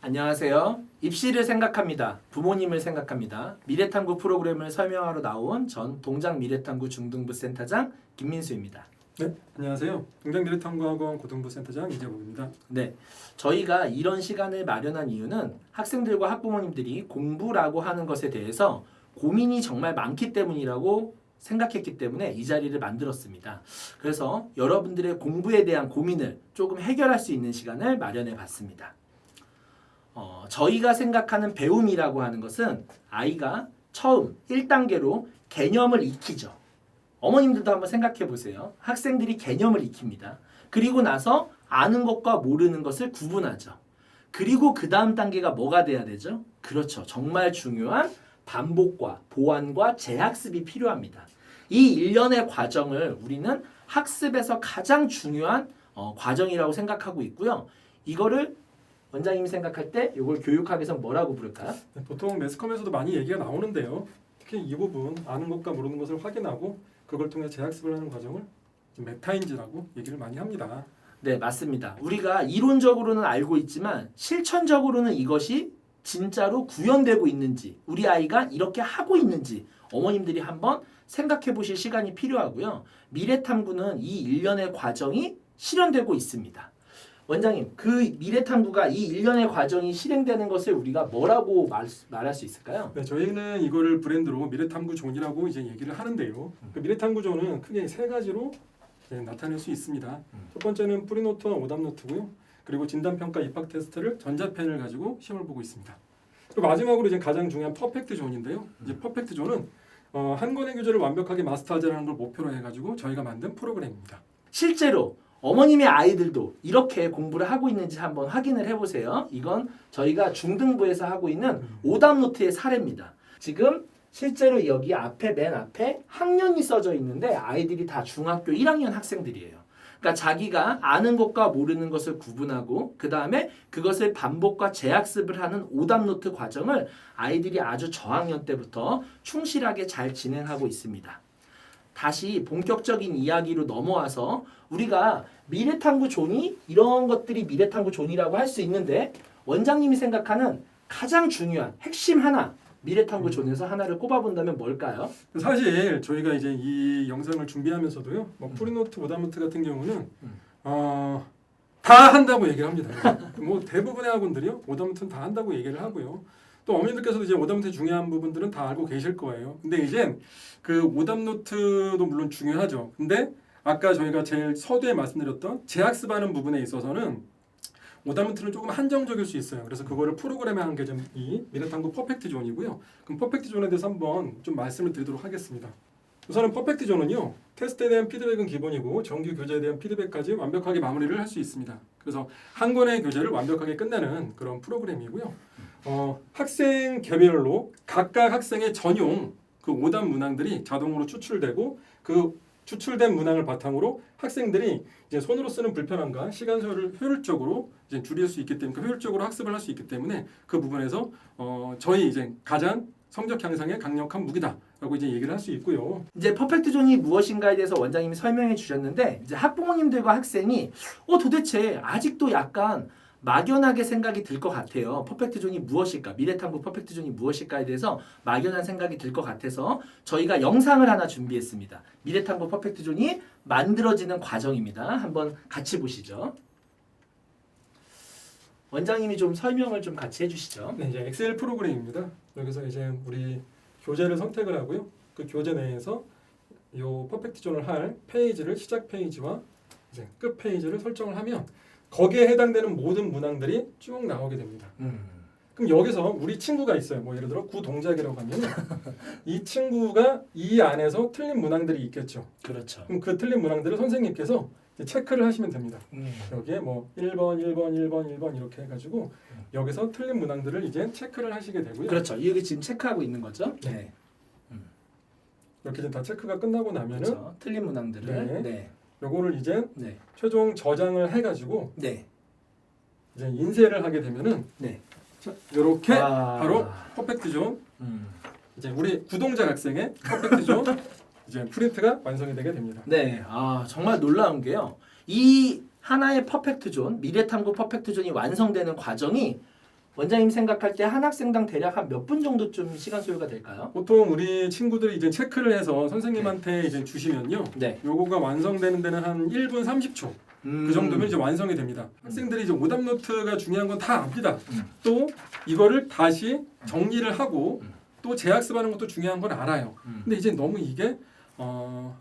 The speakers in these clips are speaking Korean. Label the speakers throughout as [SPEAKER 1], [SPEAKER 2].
[SPEAKER 1] 안녕하세요. 입시를 생각합니다. 부모님을 생각합니다. 미래탐구 프로그램을 설명하러 나온 전 동작 미래탐구 중등부 센터장 김민수입니다.
[SPEAKER 2] 네, 안녕하세요. 동작미래탐구학원 고등부 센터장 이재복입니다.
[SPEAKER 1] 네, 저희가 이런 시간을 마련한 이유는 학생들과 학부모님들이 공부라고 하는 것에 대해서 고민이 정말 많기 때문이라고 생각했기 때문에 이 자리를 만들었습니다. 그래서 여러분들의 공부에 대한 고민을 조금 해결할 수 있는 시간을 마련해 봤습니다. 저희가 생각하는 배움이라고 하는 것은 아이가 처음 1단계로 개념을 익히죠. 어머님들도 한번 생각해 보세요. 학생들이 개념을 익힙니다. 그리고 나서 아는 것과 모르는 것을 구분하죠. 그리고 그 다음 단계가 뭐가 돼야 되죠? 그렇죠. 정말 중요한 반복과 보완과 재학습이 필요합니다. 이 일련의 과정을 우리는 학습에서 가장 중요한 과정이라고 생각하고 있고요. 이거를 원장님이 생각할 때 이걸 교육학에서 뭐라고 부를까요?
[SPEAKER 2] 네, 보통 매스컴에서도 많이 얘기가 나오는데요. 특히 이 부분 아는 것과 모르는 것을 확인하고 그걸 통해 재학습을 하는 과정을 메타인지라고 얘기를 많이 합니다.
[SPEAKER 1] 네, 맞습니다. 우리가 이론적으로는 알고 있지만 실천적으로는 이것이 진짜로 구현되고 있는지, 우리 아이가 이렇게 하고 있는지 어머님들이 한번 생각해 보실 시간이 필요하고요. 미래탐구는 이 일련의 과정이 실현되고 있습니다. 원장님, 그 미래탐구가 이 일련의 과정이 실행되는 것을 우리가 뭐라고 말할 수 있을까요?
[SPEAKER 2] 네, 저희는 이거를 브랜드로 미래탐구존이라고 이제 얘기를 하는데요. 그 미래탐구존은 크게 세 가지로 나타낼 수 있습니다. 첫 번째는 프리노트와 오답노트고요. 그리고 진단평가 입학 테스트를 전자펜을 가지고 시험을 보고 있습니다. 그리고 마지막으로 이제 가장 중요한 퍼펙트존인데요. 이제 퍼펙트존은 한 권의 교재를 완벽하게 마스터하자는 걸 목표로 해가지고 저희가 만든 프로그램입니다.
[SPEAKER 1] 실제로 어머님의 아이들도 이렇게 공부를 하고 있는지 한번 확인을 해보세요. 이건 저희가 중등부에서 하고 있는 오답노트의 사례입니다. 지금 실제로 여기 앞에 맨 앞에 학년이 써져 있는데 아이들이 다 중학교 1학년 학생들이에요. 그러니까 자기가 아는 것과 모르는 것을 구분하고 그 다음에 그것을 반복과 재학습을 하는 오답노트 과정을 아이들이 아주 저학년 때부터 충실하게 잘 진행하고 있습니다. 다시 본격적인 이야기로 넘어와서 우리가 미래탐구존이 이런 것들이 미래탐구존이라고 할 수 있는데 원장님이 생각하는 가장 중요한 핵심 하나 미래탐구존에서 하나를 꼽아본다면 뭘까요?
[SPEAKER 2] 사실 저희가 이제 이 영상을 준비하면서도요. 뭐 프리노트, 오답노트 같은 경우는 다 한다고 얘기를 합니다. 뭐 대부분의 학원들이요. 오답노트는 다 한다고 얘기를 하고요. 또 어머님들께서도 이제 오답노트의 중요한 부분들은 다 알고 계실 거예요. 근데 이제 그 오답노트도 물론 중요하죠. 근데 아까 저희가 제일 서두에 말씀드렸던 재학습하는 부분에 있어서는 오답노트는 조금 한정적일 수 있어요. 그래서 그거를 프로그램에 한 게 좀 이 미래탐구 퍼펙트 존이고요. 그럼 퍼펙트 존에 대해서 한번 좀 말씀을 드리도록 하겠습니다. 우선은 퍼펙트 존은요. 테스트에 대한 피드백은 기본이고 정규 교재에 대한 피드백까지 완벽하게 마무리를 할 수 있습니다. 그래서 한 권의 교재를 완벽하게 끝내는 그런 프로그램이고요. 학생 개별로 각각 학생의 전용 그 오답 문항들이 자동으로 추출되고 그 추출된 문항을 바탕으로 학생들이 이제 손으로 쓰는 불편함과 시간 소요를 효율적으로 이제 줄일 수 있기 때문에 효율적으로 학습을 할 수 있기 때문에 그 부분에서 저희 이제 가장 성적 향상에 강력한 무기다라고 이제 얘기를 할 수 있고요.
[SPEAKER 1] 이제 퍼펙트존이 무엇인가에 대해서 원장님이 설명해 주셨는데 이제 학부모님들과 학생이 도대체 아직도 약간 막연하게 생각이 들 것 같아요. 퍼펙트존이 무엇일까? 미래탐구 퍼펙트존이 무엇일까에 대해서 막연한 생각이 들 것 같아서 저희가 영상을 하나 준비했습니다. 미래탐구 퍼펙트존이 만들어지는 과정입니다. 한번 같이 보시죠. 원장님이 좀 설명을 좀 같이 해주시죠.
[SPEAKER 2] 네, 이제 엑셀 프로그램입니다. 여기서 이제 우리 교재를 선택을 하고요. 그 교재 내에서 이 퍼펙트존을 할 페이지를 시작 페이지와 이제 끝 페이지를 설정을 하면 거기에 해당되는 모든 문항들이 쭉 나오게 됩니다. 그럼 여기서 우리 친구가 있어요. 뭐 예를 들어 구동작이라고 하면 이 친구가 이 안에서 틀린 문항들이 있겠죠.
[SPEAKER 1] 그렇죠.
[SPEAKER 2] 그럼 그 틀린 문항들을 선생님께서 이제 체크를 하시면 됩니다. 여기에 뭐 1번, 1번, 1번, 1번 이렇게 해가지고 여기서 틀린 문항들을 이제 체크를 하시게 되고요.
[SPEAKER 1] 그렇죠. 여기 지금 체크하고 있는 거죠. 네.
[SPEAKER 2] 이렇게 이제 다 체크가 끝나고 나면은
[SPEAKER 1] 그렇죠. 틀린 문항들을
[SPEAKER 2] 네.
[SPEAKER 1] 네.
[SPEAKER 2] 요거를 이제
[SPEAKER 1] 네.
[SPEAKER 2] 최종 저장을 해가지고
[SPEAKER 1] 네.
[SPEAKER 2] 이제 인쇄를 하게 되면은
[SPEAKER 1] 네.
[SPEAKER 2] 이렇게 바로 퍼펙트 존 이제 우리 구동작 학생의 퍼펙트 존 이제 프린트가 완성이 되게 됩니다.
[SPEAKER 1] 네. 정말 놀라운 게요. 이 하나의 퍼펙트 존, 미래탐구 퍼펙트 존이 완성되는 과정이 원장님 생각할 때 한 학생당 대략 한 몇 분 정도쯤 시간 소요가 될까요?
[SPEAKER 2] 보통 우리 친구들이 이제 체크를 해서 선생님한테 이제 주시면요.
[SPEAKER 1] 네.
[SPEAKER 2] 요거가 완성되는 데는 한 1분 30초. 그 정도면 이제 완성이 됩니다. 학생들이 이제 오답 노트가 중요한 건 다 압니다. 또 이거를 다시 정리를 하고 또 재학습하는 것도 중요한 건 알아요. 근데 이제 너무 이게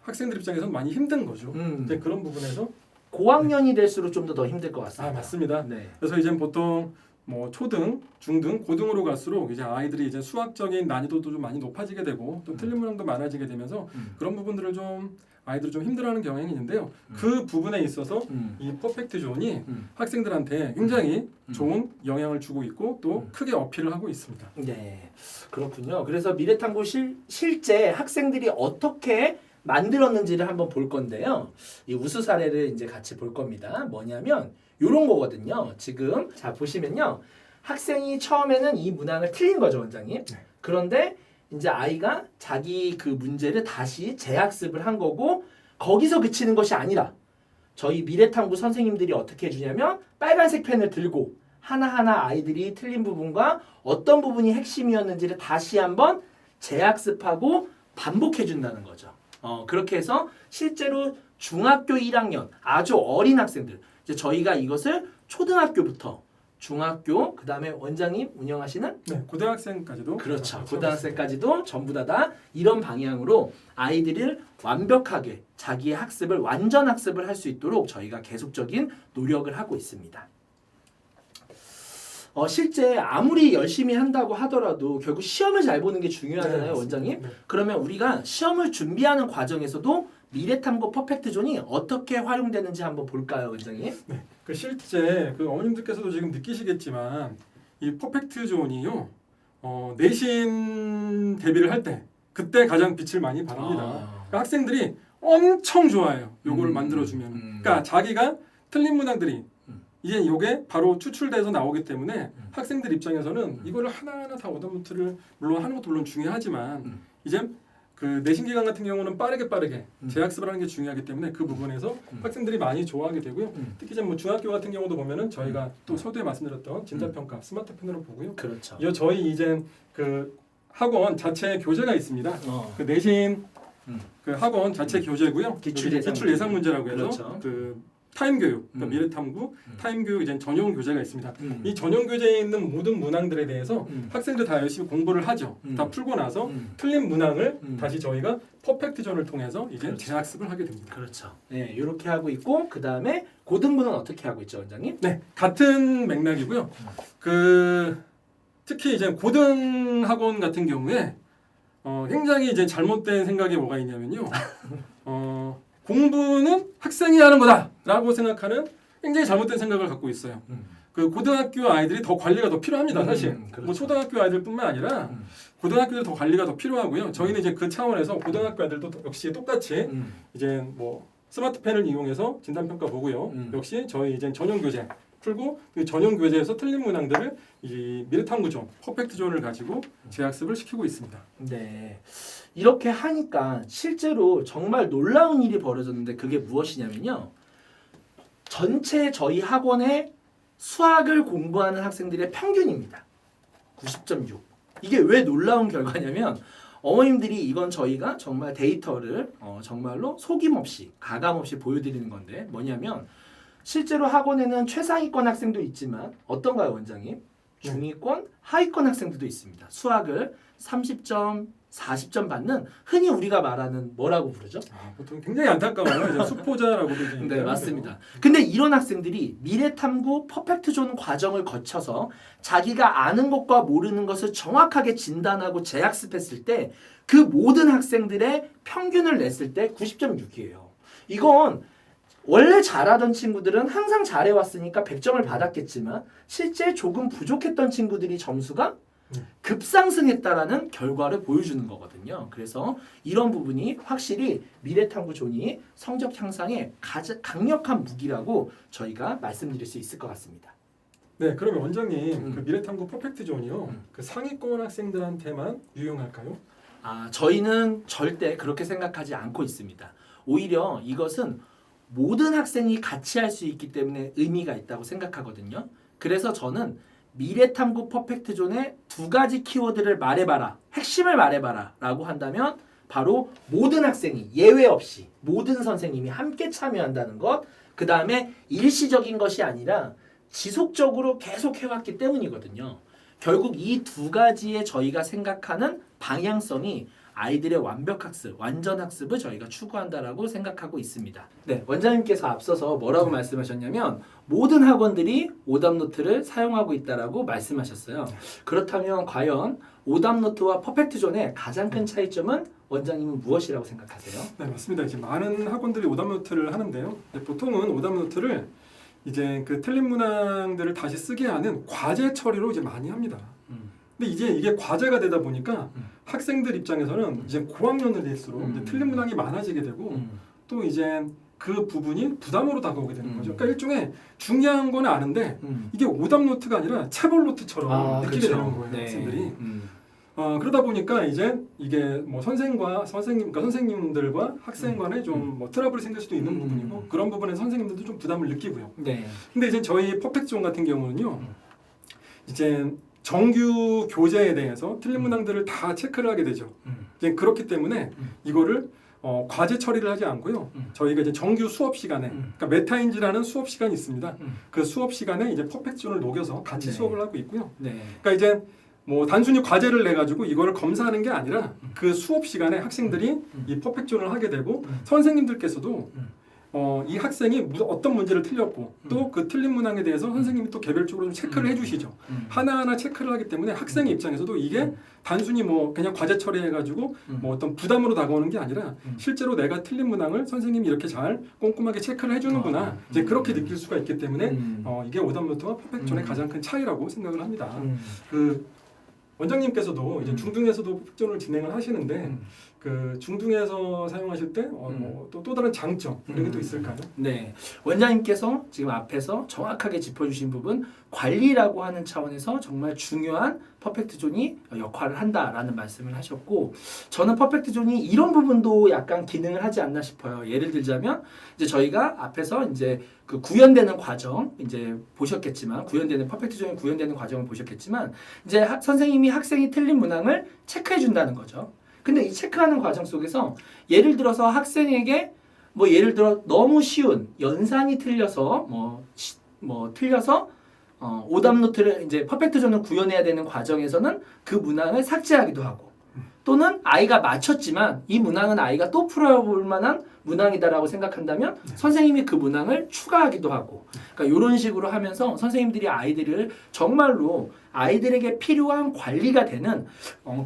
[SPEAKER 2] 학생들 입장에서는 많이 힘든 거죠. 이제 그런 부분에서
[SPEAKER 1] 고학년이 될수록 좀 더 힘들 것 같습니다.
[SPEAKER 2] 맞습니다.
[SPEAKER 1] 네.
[SPEAKER 2] 그래서 이제 보통 뭐 초등, 중등, 고등으로 갈수록 이제 아이들이 이제 수학적인 난이도도 좀 많이 높아지게 되고 또 틀린 문항도 많아지게 되면서 그런 부분들을 좀 아이들이 좀 힘들어하는 경향이 있는데요. 그 부분에 있어서 이 퍼펙트 존이 학생들한테 굉장히 좋은 영향을 주고 있고 또 크게 어필을 하고 있습니다.
[SPEAKER 1] 네, 그렇군요. 그래서 미래탐구 실제 학생들이 어떻게 만들었는지를 한번 볼 건데요. 이 우수 사례를 이제 같이 볼 겁니다. 뭐냐면 이런 거거든요. 지금 자 보시면요, 학생이 처음에는 이 문항을 틀린 거죠, 원장님.
[SPEAKER 2] 네.
[SPEAKER 1] 그런데 이제 아이가 자기 그 문제를 다시 재학습을 한 거고 거기서 그치는 것이 아니라 저희 미래탐구 선생님들이 어떻게 해주냐면 빨간색 펜을 들고 하나하나 아이들이 틀린 부분과 어떤 부분이 핵심이었는지를 다시 한번 재학습하고 반복해 준다는 거죠. 그렇게 해서 실제로 중학교 1학년 아주 어린 학생들, 이제 저희가 이것을 초등학교부터 중학교, 그 다음에 원장님 운영하시는
[SPEAKER 2] 네, 고등학생까지도
[SPEAKER 1] 그렇죠. 고등학생까지도 전부 다 이런 방향으로 아이들을 완벽하게 자기의 학습을 완전 학습을 할 수 있도록 저희가 계속적인 노력을 하고 있습니다. 실제 아무리 열심히 한다고 하더라도 결국 시험을 잘 보는 게 중요하잖아요,
[SPEAKER 2] 네,
[SPEAKER 1] 원장님.
[SPEAKER 2] 네.
[SPEAKER 1] 그러면 우리가 시험을 준비하는 과정에서도 미래탐구 퍼펙트 존이 어떻게 활용되는지 한번 볼까요, 원장님?
[SPEAKER 2] 네, 그 실제 그 어머님들께서도 지금 느끼시겠지만 이 퍼펙트 존이요, 내신 대비를 할 때 그때 가장 빛을 많이 발합니다. 그러니까 학생들이 엄청 좋아해요. 요거를 만들어주면. 그러니까 자기가 틀린 문항들이 이제 이게 바로 추출돼서 나오기 때문에 학생들 입장에서는 이거를 하나하나 다 오답 노트를 물론 하는 것도 물론 중요하지만 이제 그 내신 기간 같은 경우는 빠르게 재학습을 하는 게 중요하기 때문에 그 부분에서 학생들이 많이 좋아하게 되고요. 특히 이제 뭐 중학교 같은 경우도 보면은 저희가 또 서두에 말씀드렸던 진단평가 스마트펜으로 보고요.
[SPEAKER 1] 그렇죠.
[SPEAKER 2] 이 저희 이제 그 학원 자체 교재가 있습니다. 그 내신 그 학원 자체 교재고요.
[SPEAKER 1] 기출
[SPEAKER 2] 기출 예상 문제라고 해서
[SPEAKER 1] 그렇죠.
[SPEAKER 2] 그 타임 교육, 그러니까 미래탐구 타임 교육 이제 전용 교재가 있습니다. 이 전용 교재에 있는 모든 문항들에 대해서 학생들 다 열심히 공부를 하죠. 다 풀고 나서 틀린 문항을 다시 저희가 퍼펙트 존을 통해서 이제
[SPEAKER 1] 그렇죠.
[SPEAKER 2] 재학습을 하게 됩니다.
[SPEAKER 1] 그렇죠. 네, 이렇게 하고 있고 그 다음에 고등부는 어떻게 하고 있죠, 원장님?
[SPEAKER 2] 네, 같은 맥락이고요. 그 특히 이제 고등 학원 같은 경우에 굉장히 이제 잘못된 생각이 뭐가 있냐면요. 공부는 학생이 하는 거다라고 생각하는 굉장히 잘못된 생각을 갖고 있어요. 그 고등학교 아이들이 더 관리가 더 필요합니다, 사실.
[SPEAKER 1] 그렇죠.
[SPEAKER 2] 뭐 초등학교 아이들뿐만 아니라 고등학교들 더 관리가 더 필요하고요. 저희는 이제 그 차원에서 고등학교 아이들도 역시 똑같이 이제 뭐 스마트펜을 이용해서 진단평가 보고요. 역시 저희 이제 전용 교재 풀고 그 전용 교재에서 틀린 문항들을 이 미래탐구 존, 퍼펙트 존을 가지고 재학습을 시키고 있습니다.
[SPEAKER 1] 네. 이렇게 하니까 실제로 정말 놀라운 일이 벌어졌는데 그게 무엇이냐면요. 전체 저희 학원의 수학을 공부하는 학생들의 평균입니다. 90.6. 이게 왜 놀라운 결과냐면 어머님들이 이건 저희가 정말 데이터를 정말로 속임없이 가감없이 보여드리는 건데 뭐냐면 실제로 학원에는 최상위권 학생도 있지만 어떤가요, 원장님? 중위권, 하위권 학생들도 있습니다. 수학을 30점, 40점 받는 흔히 우리가 말하는 뭐라고 부르죠?
[SPEAKER 2] 보통 굉장히 안타까워요. 이제 수포자라고도 이제
[SPEAKER 1] 네, 맞습니다. 근데 이런 학생들이 미래탐구 퍼펙트 존 과정을 거쳐서 자기가 아는 것과 모르는 것을 정확하게 진단하고 재학습했을 때 그 모든 학생들의 평균을 냈을 때 90.6이에요. 이건 원래 잘하던 친구들은 항상 잘해왔으니까 100점을 받았겠지만 실제 조금 부족했던 친구들이 점수가 급상승했다라는 결과를 보여주는 거거든요. 그래서 이런 부분이 확실히 미래탐구 존이 성적 향상에 가장 강력한 무기라고 저희가 말씀드릴 수 있을 것 같습니다.
[SPEAKER 2] 네, 그러면 원장님 그 미래탐구 퍼펙트 존이요. 그 상위권 학생들한테만 유용할까요?
[SPEAKER 1] 저희는 절대 그렇게 생각하지 않고 있습니다. 오히려 이것은 모든 학생이 같이 할 수 있기 때문에 의미가 있다고 생각하거든요. 그래서 저는 미래탐구 퍼펙트존의 두 가지 키워드를 말해봐라. 핵심을 말해봐라. 라고 한다면 바로 모든 학생이 예외 없이 모든 선생님이 함께 참여한다는 것. 그 다음에 일시적인 것이 아니라 지속적으로 계속 해왔기 때문이거든요. 결국 이 두 가지의 저희가 생각하는 방향성이 아이들의 완벽학습, 완전학습을 저희가 추구한다라고 생각하고 있습니다. 네, 원장님께서 앞서서 뭐라고 말씀하셨냐면 모든 학원들이 오답노트를 사용하고 있다라고 말씀하셨어요. 그렇다면 과연 오답노트와 퍼펙트존의 가장 큰 차이점은 원장님은 무엇이라고 생각하세요?
[SPEAKER 2] 네, 맞습니다. 이제 많은 학원들이 오답노트를 하는데요. 보통은 오답노트를 이제 그 틀린 문항들을 다시 쓰게 하는 과제 처리로 이제 많이 합니다. 근데 이제 이게 과제가 되다 보니까 학생들 입장에서는 이제 고학년을 될수록 이제 틀린 문항이 많아지게 되고 또 이제 그 부분이 부담으로 다가오게 되는 거죠. 그러니까 일종의 중요한 건 아는데 이게 오답 노트가 아니라 체벌 노트처럼 느끼게
[SPEAKER 1] 그렇죠.
[SPEAKER 2] 되는 거예요,
[SPEAKER 1] 네.
[SPEAKER 2] 학생들이. 그러다 보니까 이제 이게 뭐 선생님들과 학생 간에 좀 뭐 트러블이 생길 수도 있는 부분이고 그런 부분에 선생님들도 좀 부담을 느끼고요.
[SPEAKER 1] 네.
[SPEAKER 2] 근데 이제 저희 퍼펙트존 같은 경우는요, 이제 정규 교재에 대해서 틀린 문항들을 다 체크를 하게 되죠. 이제 그렇기 때문에 이거를 과제 처리를 하지 않고요. 저희가 이제 정규 수업 시간에, 그러니까 메타인지라는 수업 시간이 있습니다. 그 수업 시간에 이제 퍼펙트존을 녹여서 같이
[SPEAKER 1] 네.
[SPEAKER 2] 수업을 하고 있고요.
[SPEAKER 1] 네.
[SPEAKER 2] 그러니까 이제 뭐 단순히 과제를 내 가지고 이거를 검사하는 게 아니라 그 수업 시간에 학생들이 이 퍼펙트존을 하게 되고 선생님들께서도 이 학생이 어떤 문제를 틀렸고 또 그 틀린 문항에 대해서 선생님이 또 개별적으로 좀 체크를 해주시죠. 하나하나 체크를 하기 때문에 학생의 입장에서도 이게 단순히 뭐 그냥 과제 처리해가지고 뭐 어떤 부담으로 다가오는 게 아니라 실제로 내가 틀린 문항을 선생님이 이렇게 잘 꼼꼼하게 체크를 해주는구나 이제 그렇게 느낄 수가 있기 때문에 이게 오답노트와 퍼펙트존의 가장 큰 차이라고 생각을 합니다. 그 원장님께서도 이제 중등에서도 퍼펙트존을 진행을 하시는데 그 중등에서 사용하실 때 또 다른 장점 이런 게 또 있을까요?
[SPEAKER 1] 네, 원장님께서 지금 앞에서 정확하게 짚어주신 부분 관리라고 하는 차원에서 정말 중요한 퍼펙트존이 역할을 한다라는 말씀을 하셨고 저는 퍼펙트존이 이런 부분도 약간 기능을 하지 않나 싶어요. 예를 들자면 이제 저희가 앞에서 이제 그 구현되는 과정 이제 보셨겠지만 구현되는 퍼펙트존이 구현되는 과정을 보셨겠지만 이제 선생님이 학생이 틀린 문항을 체크해 준다는 거죠. 근데 이 체크하는 과정 속에서 예를 들어서 학생에게 뭐 예를 들어 너무 쉬운 연산이 틀려서 틀려서 오답 노트를 이제 퍼펙트존을 구현해야 되는 과정에서는 그 문항을 삭제하기도 하고 또는 아이가 맞췄지만 이 문항은 아이가 또 풀어볼 만한 문항이다라고 생각한다면 선생님이 그 문항을 추가하기도 하고 그러니까 이런 식으로 하면서 선생님들이 아이들을 정말로 아이들에게 필요한 관리가 되는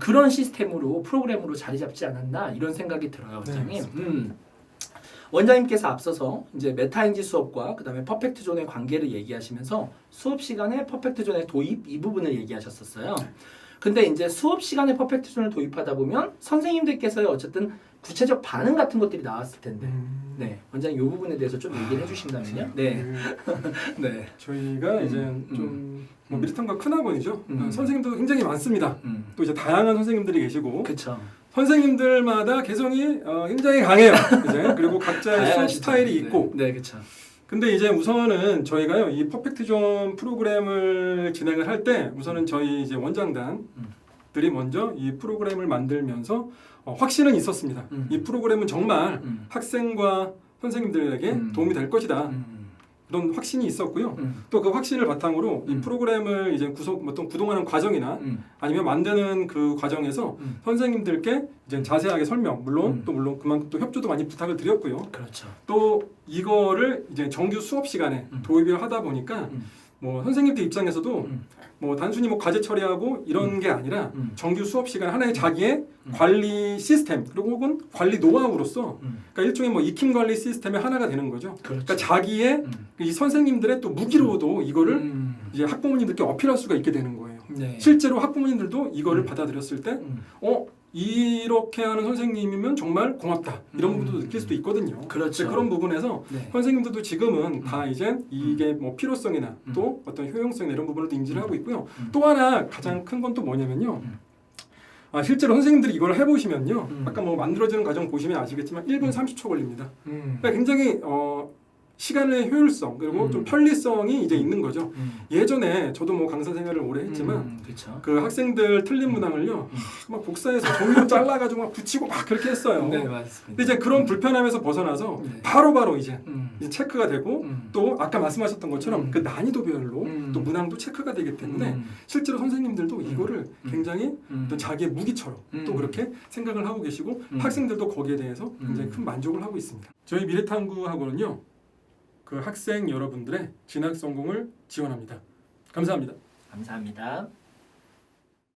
[SPEAKER 1] 그런 시스템으로 프로그램으로 자리 잡지 않았나 이런 생각이 들어요, 원장님.
[SPEAKER 2] 네,
[SPEAKER 1] 원장님께서 앞서서 이제 메타인지 수업과 그다음에 퍼펙트존의 관계를 얘기하시면서 수업 시간에 퍼펙트존의 도입 이 부분을 얘기하셨었어요. 근데 이제 수업 시간에 퍼펙트존을 도입하다 보면 선생님들께서의 어쨌든 구체적 반응 같은 것들이 나왔을 텐데, 네 원장님 이 부분에 대해서 좀 얘기를 해주신다면요. 네, 네.
[SPEAKER 2] 저희가 이제 좀 미리탐과 큰 학원이죠. 선생님도 굉장히 많습니다. 또 이제 다양한 선생님들이 계시고,
[SPEAKER 1] 그렇죠.
[SPEAKER 2] 선생님들마다 개성이 굉장히 강해요. 이제 그리고 각자의 수업 스타일이 있고.
[SPEAKER 1] 네, 그렇죠.
[SPEAKER 2] 근데 이제 우선은 저희가요 이 퍼펙트존 프로그램을 진행을 할 때 우선은 저희 이제 원장단들이 먼저 이 프로그램을 만들면서 확신은 있었습니다. 이 프로그램은 정말 학생과 선생님들에게 도움이 될 것이다. 그런 확신이 있었고요. 또 그 확신을 바탕으로 이 프로그램을 이제 어떤 구동하는 과정이나 아니면 만드는 그 과정에서 선생님들께 이제 자세하게 설명, 물론 그만큼 또 협조도 많이 부탁을 드렸고요.
[SPEAKER 1] 그렇죠.
[SPEAKER 2] 또 이거를 이제 정규 수업 시간에 도입을 하다 보니까 뭐 선생님들 입장에서도 뭐 단순히 뭐 과제 처리하고 이런 게 아니라 정규 수업 시간 하나의 자기의 관리 시스템 그리고 혹은 관리 노하우로서 그러니까 일종의 뭐 익힘 관리 시스템의 하나가 되는 거죠.
[SPEAKER 1] 그렇죠.
[SPEAKER 2] 그러니까 자기의 이 선생님들의 또 무기로도 이거를 이제 학부모님들께 어필할 수가 있게 되는 거예요.
[SPEAKER 1] 네.
[SPEAKER 2] 실제로 학부모님들도 이거를 받아들였을 때 이렇게 하는 선생님이면 정말 고맙다 이런 부분도 느낄 수도 있거든요.
[SPEAKER 1] 그렇죠.
[SPEAKER 2] 그런 부분에서
[SPEAKER 1] 네.
[SPEAKER 2] 선생님들도 지금은 다 이제 이게 뭐 필요성이나 또 어떤 효용성이나 이런 부분을 또 인지를 하고 있고요. 또 하나 가장 큰 건 또 뭐냐면요. 실제로 선생님들이 이걸 해보시면요. 아까 뭐 만들어지는 과정 보시면 아시겠지만 1분 30초 걸립니다. 그러니까 굉장히 시간의 효율성 그리고 좀 편리성이 이제 있는 거죠.
[SPEAKER 1] 음.
[SPEAKER 2] 예전에 저도 뭐 강사 생활을 오래 했지만
[SPEAKER 1] 그렇죠.
[SPEAKER 2] 그 학생들 틀린 문항을요 막 복사해서 종이로 잘라가지고 막 붙이고 막 그렇게 했어요.
[SPEAKER 1] 네, 맞습니다.
[SPEAKER 2] 근데 이제 그런 불편함에서 벗어나서
[SPEAKER 1] 네.
[SPEAKER 2] 바로바로 이제
[SPEAKER 1] 음.
[SPEAKER 2] 체크가 되고 또 아까 말씀하셨던 것처럼 그 난이도별로 또 문항도 체크가 되기 때문에 실제로 선생님들도 이거를 굉장히 또 자기의 무기처럼 또 그렇게 생각을 하고 계시고 학생들도 거기에 대해서 굉장히 큰 만족을 하고 있습니다. 저희 미래탐구학원은요 그 학생 여러분들의 진학 성공을 지원합니다. 감사합니다.
[SPEAKER 1] 감사합니다.